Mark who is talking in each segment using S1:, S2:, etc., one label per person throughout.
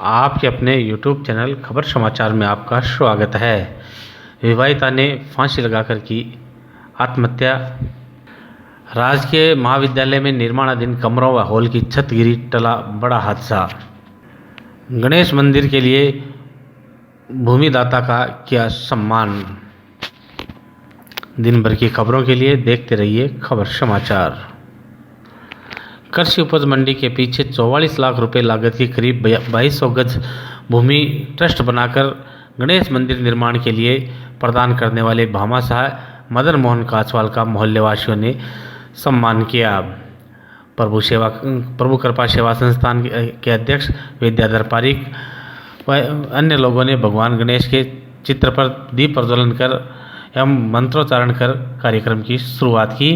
S1: आपके अपने YouTube channel खबर समाचार में आपका स्वागत है। विवाहिता ने फांसी लगाकर की आत्महत्या। राजकीय महाविद्यालय में निर्माणाधीन कमरों व हॉल की छत गिरी, टला बड़ा हादसा। गणेश मंदिर के लिए भूमिदाता का किया सम्मान। दिन भर की खबरों के लिए देखते रहिए खबर समाचार। कृषि उपज मंडी के पीछे 44 लाख रुपए लागत की करीब 2200 गज भूमि ट्रस्ट बनाकर गणेश मंदिर निर्माण के लिए प्रदान करने वाले भामाशाह मदन मोहन काछवाल का मोहल्लेवासियों ने सम्मान किया। प्रभु कृपा सेवा संस्थान के अध्यक्ष विद्याधर पारिक व अन्य लोगों ने भगवान गणेश के चित्र पर दीप प्रज्वलन कर एवं मंत्रोच्चारण कर कार्यक्रम की शुरुआत की।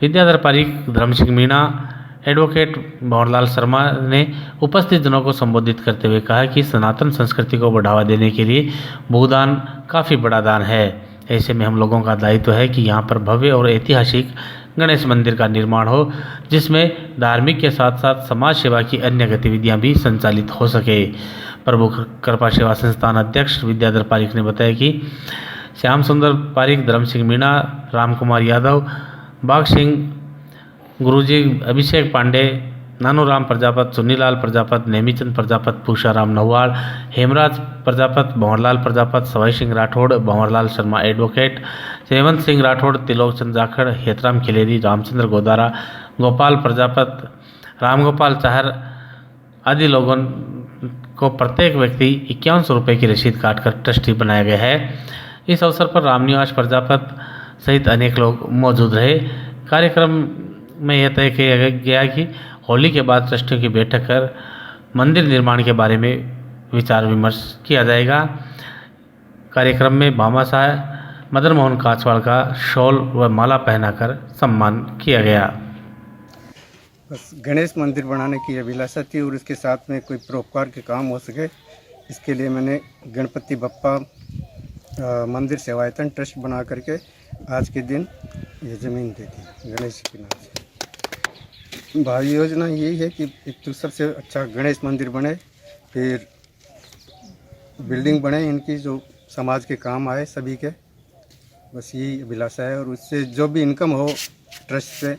S1: विद्याधर पारिक, धर्म सिंह मीणा, एडवोकेट भंवरलाल शर्मा ने उपस्थित जनों को संबोधित करते हुए कहा कि सनातन संस्कृति को बढ़ावा देने के लिए भूदान काफ़ी बड़ा दान है। ऐसे में हम लोगों का दायित्व है कि यहाँ पर भव्य और ऐतिहासिक गणेश मंदिर का निर्माण हो, जिसमें धार्मिक के साथ साथ समाज सेवा की अन्य गतिविधियाँ भी संचालित हो सके। प्रभु कृपा सेवा संस्थान अध्यक्ष विद्याधर पारिक ने बताया कि श्याम सुंदर पारिक, धर्म सिंह मीणा, राम कुमार यादव, बाघ सिंह गुरुजी, अभिषेक पांडे, नानूराम प्रजापत, सुनीलाल प्रजापत, नेमीचंद प्रजापत, पूषाराम नहवाड़, हेमराज प्रजापत, भंवरलाल प्रजापत, सवाई सिंह राठौड़, भंवरलाल शर्मा एडवोकेट, जयवंत सिंह राठौड़, तिलोक चंद जाखड़, हेतराम खिलेरी, रामचंद्र गोदारा, गोपाल प्रजापत, रामगोपाल चाहर आदि लोगों को प्रत्येक व्यक्ति 5100 रुपये की रसीद काटकर ट्रस्टी बनाया गया है। इस अवसर पर रामनिवास प्रजापत सहित अनेक लोग मौजूद रहे। कार्यक्रम में यह तय किया गया कि होली के बाद ट्रस्टियों की बैठक कर मंदिर निर्माण के बारे में विचार विमर्श किया जाएगा। कार्यक्रम में भामाशाह मदन मोहन काछवाल का शॉल व माला पहनाकर सम्मान किया गया।
S2: बस गणेश मंदिर बनाने की अभिलाषा थी और इसके साथ में कोई परोपकार के काम हो सके, इसके लिए मैंने गणपति बप्पा मंदिर सेवायतन ट्रस्ट बना करके आज के दिन ये ज़मीन दे दी गणेश के नाम से। भावी योजना यही है कि एक तो सबसे अच्छा गणेश मंदिर बने, फिर बिल्डिंग बने इनकी जो समाज के काम आए सभी के, बस यही अभिलाषा है। और उससे जो भी इनकम हो ट्रस्ट से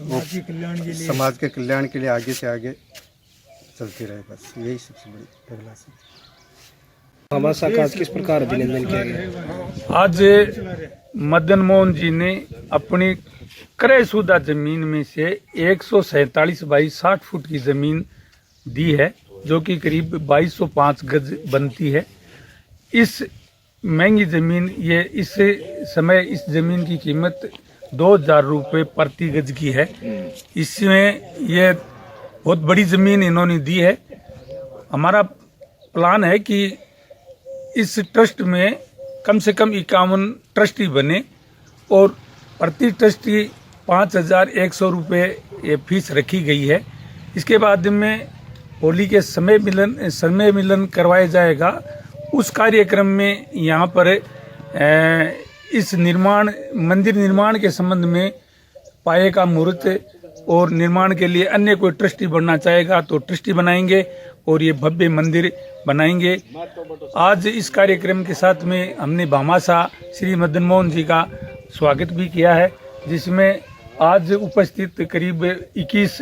S2: वो समाज के कल्याण के लिए आगे से आगे चलती रहे, बस यही सबसे बड़ी अभिलाषा है।
S3: भामाशाह का आज किस प्रकार अभिनंदन किया गया?
S4: आज मदन मोहन जी ने अपनी क्रयशुदा जमीन में से 147 बाई 60 फुट की जमीन दी है, जो कि करीब 2205 गज बनती है। इस महंगी जमीन, ये इस समय इस जमीन की कीमत 2000 रुपये प्रति गज की है। इसमें ये बहुत बड़ी जमीन इन्होंने दी है। हमारा प्लान है कि इस ट्रस्ट में कम से कम 51 ट्रस्टी बने और प्रति ट्रस्टी 5100 रुपये ये फीस रखी गई है। इसके बाद में होली के समय मिलन करवाया जाएगा। उस कार्यक्रम में यहाँ पर इस मंदिर निर्माण के संबंध में पाए का मुहूर्त और निर्माण के लिए अन्य कोई ट्रस्टी बनना चाहेगा तो ट्रस्टी बनाएंगे और ये भव्य मंदिर बनाएंगे। आज इस कार्यक्रम के साथ में हमने भामाशाह श्री मदन मोहन जी का स्वागत भी किया है, जिसमें आज उपस्थित करीब 21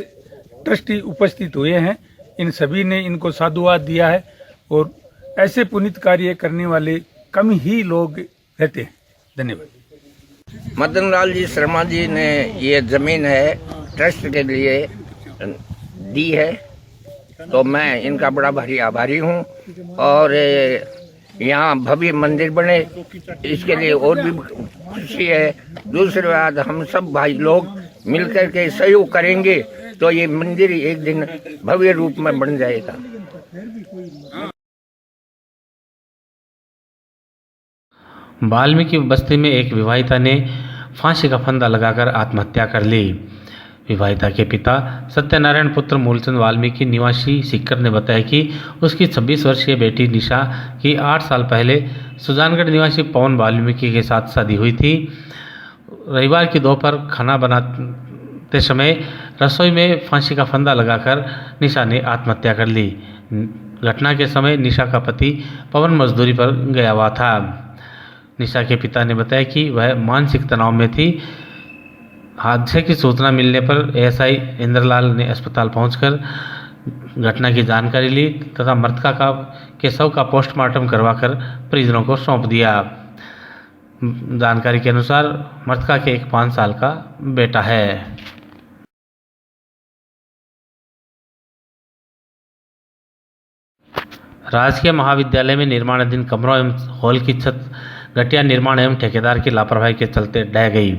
S4: ट्रस्टी उपस्थित हुए हैं। इन सभी ने इनको साधुवाद दिया है और ऐसे पुनीत कार्य करने वाले कम ही लोग रहते हैं। धन्यवाद।
S5: मदन लाल जी शर्मा जी ने ये ज़मीन है ट्रस्ट के लिए दी है, तो मैं इनका बड़ा भारी आभारी हूँ। और यहाँ भव्य मंदिर बने, इसके लिए और भी खुशी है। दूसरी बात, हम सब भाई लोग मिलकर के सहयोग करेंगे तो ये मंदिर एक दिन भव्य रूप में बन जाएगा।
S1: वाल्मीकि बस्ती में एक विवाहिता ने फांसी का फंदा लगाकर आत्महत्या कर ली। विवाहिता के पिता सत्यनारायण पुत्र मूलचंद वाल्मीकि निवासी सिक्कर ने बताया कि उसकी 26 वर्षीय बेटी निशा की 8 साल पहले सुजानगढ़ निवासी पवन वाल्मीकि के साथ शादी हुई थी। रविवार की दोपहर खाना बनाते समय रसोई में फांसी का फंदा लगाकर निशा ने आत्महत्या कर ली। घटना के समय निशा का पति पवन मजदूरी पर गया हुआ था। निशा के पिता ने बताया कि वह मानसिक तनाव में थी। हादसे की सूचना मिलने पर एएसआई इंद्रलाल ने अस्पताल पहुंचकर घटना की जानकारी ली तथा मृतका के शव का पोस्टमार्टम करवाकर परिजनों को सौंप दिया। जानकारी के अनुसार मृतका के एक 5 साल का बेटा है। राजकीय महाविद्यालय में निर्माणाधीन कमरों एवं हॉल की छत घटिया निर्माण एवं ठेकेदार की लापरवाही के चलते ढह गई।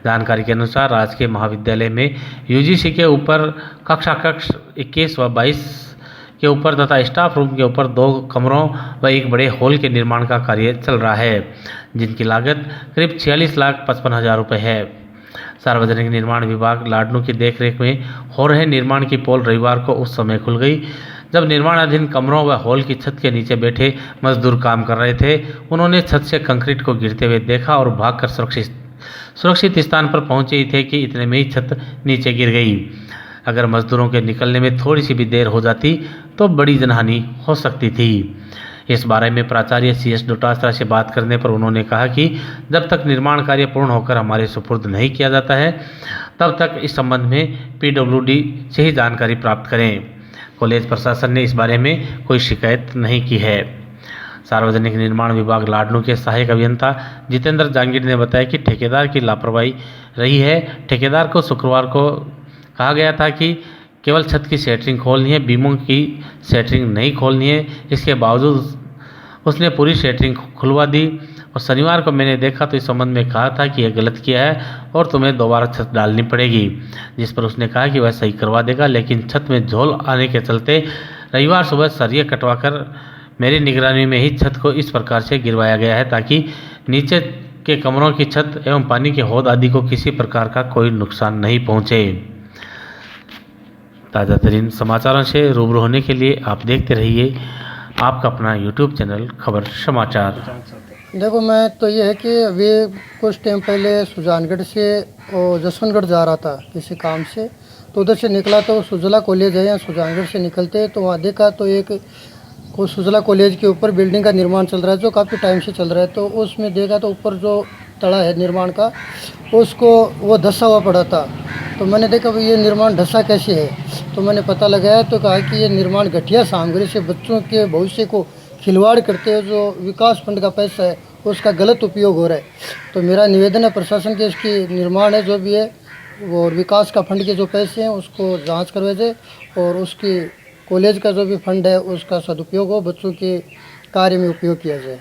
S1: जानकारी के अनुसार राजकीय महाविद्यालय में यूजीसी के ऊपर कक्ष 21 व 22 के ऊपर तथा स्टाफ रूम के ऊपर 2 कमरों व एक बड़े हॉल के निर्माण का कार्य चल रहा है, जिनकी लागत करीब 46,55,000 रुपये है। सार्वजनिक निर्माण विभाग लाडनू की देखरेख में हो रहे निर्माण की पोल रविवार को उस समय खुल गई जब निर्माणाधीन कमरों व हॉल की छत के नीचे बैठे मजदूर काम कर रहे थे। उन्होंने छत से कंक्रीट को गिरते हुए देखा और भागकर सुरक्षित स्थान पर पहुंचे ही थे कि इतने में ही छत नीचे गिर गई। अगर मजदूरों के निकलने में थोड़ी सी भी देर हो जाती तो बड़ी जनहानि हो सकती थी। इस बारे में प्राचार्य CS डोटासरा से बात करने पर उन्होंने कहा कि जब तक निर्माण कार्य पूर्ण होकर हमारे सुपुर्द नहीं किया जाता है तब तक इस संबंध में PWD से ही जानकारी प्राप्त करें। कॉलेज प्रशासन ने इस बारे में कोई शिकायत नहीं की है। सार्वजनिक निर्माण विभाग लाडनू के सहायक अभियंता जितेंद्र जांगीर ने बताया कि ठेकेदार की लापरवाही रही है। ठेकेदार को शुक्रवार को कहा गया था कि केवल छत की सेटरिंग खोलनी है, बीमों की सेटरिंग नहीं खोलनी है। इसके बावजूद उसने पूरी सेटरिंग खुलवा दी और शनिवार को मैंने देखा तो इस संबंध में कहा था कि यह गलत किया है और तुम्हें दोबारा छत डालनी पड़ेगी, जिस पर उसने कहा कि वह सही करवा देगा। लेकिन छत में झोल आने के चलते रविवार सुबह सरिया कटवाकर मेरी निगरानी में ही छत को इस प्रकार से गिरवाया गया है ताकि नीचे के कमरों की छत एवं पानी के हौद आदि को किसी प्रकार का कोई नुकसान नहीं पहुंचे। ताज़ा तरीन समाचारों से रूबरू होने के लिए आप देखते रहिए आपका अपना YouTube चैनल खबर समाचार।
S6: देखो, मैं तो ये है कि अभी कुछ टाइम पहले सुजानगढ़ से और जसवंतगढ़ जा रहा था किसी काम से, तो उधर से निकला तो सुजला कॉलेज है, या सुजानगढ़ से निकलते तो वहाँ देखा तो एक सुजला कॉलेज के ऊपर बिल्डिंग का निर्माण चल रहा है जो काफ़ी टाइम से चल रहा है। तो उसमें देखा तो ऊपर जो तड़ा है निर्माण का उसको वो धंसा हुआ पड़ा था। तो मैंने देखा भाई ये निर्माण धंसा कैसे है, तो मैंने पता लगाया तो कहा कि ये निर्माण घटिया सामग्री से बच्चों के भविष्य को खिलवाड़ करते हुए जो विकास फंड का पैसा है उसका गलत उपयोग हो रहा है। तो मेरा निवेदन है प्रशासन के इसकी निर्माण है जो भी है वो विकास का फंड के जो पैसे हैं उसको जांच करवाए जाए और उसकी कॉलेज का जो भी फंड है उसका सदुपयोग हो, बच्चों के कार्य में उपयोग किया जाए।